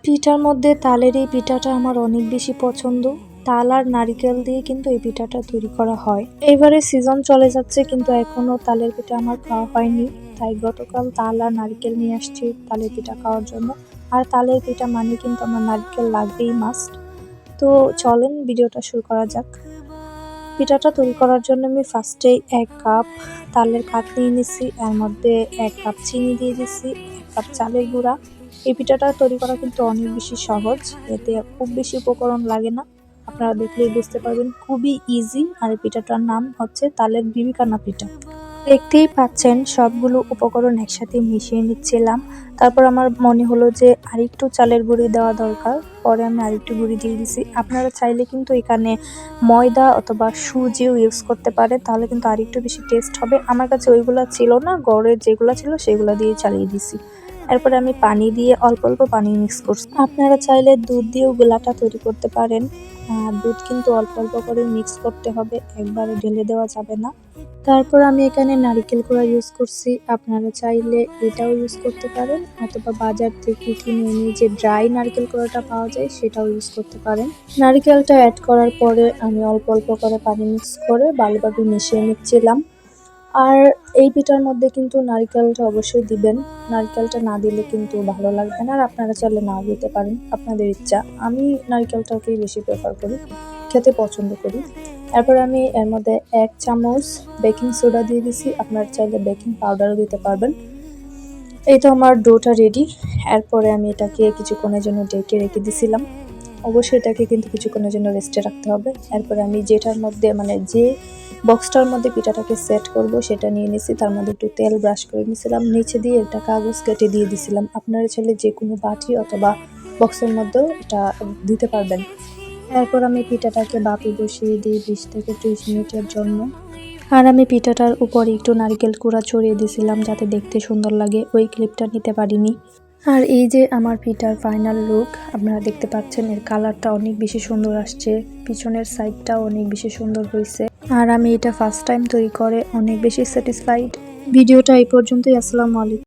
পিঠার মধ্যে তালের এই পিঠাটা আমার অনেক বেশি পছন্দ। তাল আর নারিকেল দিয়ে কিন্তু এই পিঠাটা তৈরি করা হয়। এবারে সিজন চলে যাচ্ছে কিন্তু এখনো তালের পিঠা আমার খাওয়া হয়নি, তাই গতকাল তাল আর নারিকেল নিয়ে আসছি তালের পিঠা খাওয়ার জন্য। আর তালের পিঠা মানে কিন্তু আমার নারকেল লাগবেই মাস্ট। তো চলেন ভিডিওটা শুরু করা যাক। পিঠাটা তৈরি করার জন্য আমি ফার্স্টেই 1 কাপ তালের কাপ নিয়ে নিছি, এর মধ্যে 1 কাপ চিনি দিয়ে দিছি, 1 কাপ চালের গুঁড়া। এই পিঠাটা তৈরি করা কিন্তু অনেক বেশি সহজ, এতে খুব বেশি উপকরণ লাগে না, আপনারা দেখলেই বুঝতে পারবেন খুবই ইজি। আর এই পিঠাটার নাম হচ্ছে তালের বিবিকানা পিঠা। দেখতেই পাচ্ছেন সবগুলো উপকরণ একসাথে মিশিয়ে নিচ্ছিলাম। তারপর আমার মনে হলো যে আরেকটু চালের গুঁড়ি দেওয়া দরকার, পরে আমি আরেকটু গুঁড়ি দিয়ে দিছি। আপনারা চাইলে কিন্তু এখানে ময়দা অথবা সুজিও ইউজ করতে পারেন, তাহলে কিন্তু আরেকটু বেশি টেস্ট হবে। আমার কাছে ওইগুলো ছিল না, ঘরে যেগুলো ছিল সেগুলো দিয়ে চালিয়ে দিছি। এরপরে আমি পানি দিয়ে অল্প অল্প পানি মিক্স করছি। আপনারা চাইলে দুধ দিয়েও গোলাটা তৈরি করতে পারেন। দুধ কিন্তু অল্প অল্প করে মিক্স করতে হবে, একবারে ঢেলে দেওয়া যাবে না। তারপর আমি এখানে নারকেল কোড়া ইউজ করছি, আপনারা চাইলে এটাও ইউজ করতে পারেন অথবা বাজার থেকে কিনে এনে যে ড্রাই নারকেল কোড়াটা পাওয়া যায় সেটাও ইউজ করতে পারেন। নারকেলটা অ্যাড করার পরে আমি অল্প অল্প করে পানি মিক্স করে ভালোভাবে মিশিয়ে নিচ্ছিলাম। আর এই পিঠার মধ্যে কিন্তু নারকেলটা অবশ্যই দিবেন, নারকেলটা না দিলে কিন্তু ভালো লাগবে না। আর আপনারা চাইলে নাও দিতে পারেন, আপনাদের ইচ্ছা। আমি নারকেলটাকেই বেশি প্রেফার করি, খেতে পছন্দ করি। এরপর আমি এর মধ্যে 1 চামচ বেকিং সোডা দিয়ে দিছি, আপনারা চাইলে বেকিং পাউডারও দিতে পারবেন। এই তো আমার ডোটা রেডি। এরপরে আমি এটাকে কিছুক্ষণের জন্য ঢেকে রেখে দিছিলাম। অবশ্যই এটাকে কিন্তু কিছুক্ষণের জন্য রেস্টে রাখতে হবে। এরপরে আমি যেটার মধ্যে যে বক্সটার মধ্যে পিঠাটাকে সেট করব সেটা নিয়ে নিছি, তার মধ্যে একটু তেল ব্রাশ করে নিয়েছিলাম, নিচে দিয়ে একটা কাগজ কেটে দিয়ে দিছিলাম। আপনারা চাইলে যে কোনো বাটি অথবা বক্সের মধ্যেও এটা দিতে পারবেন। এরপর আমি পিঠাটাকে ভাপে বসিয়ে দিই 20 থেকে 30 মিনিটের জন্য। আর আমি পিঠাটার উপরে একটু নারকেল কুড়া ছড়িয়ে দিয়েছিলাম যাতে দেখতে সুন্দর লাগে, ওই ক্লিপটা নিতে পারিনি। আর এই যে আমার পিঠার ফাইনাল লুক, আপনারা দেখতে পাচ্ছেন এর কালারটা অনেক বেশি সুন্দর আসছে, পিছনের সাইডটাও অনেক বেশি সুন্দর হয়েছে। আর আমি এটা ফার্স্ট টাইম তৈরি করে অনেক বেশি স্যাটিসফাইড। ভিডিওটা এই পর্যন্তই। আসসালামু আলাইকুম।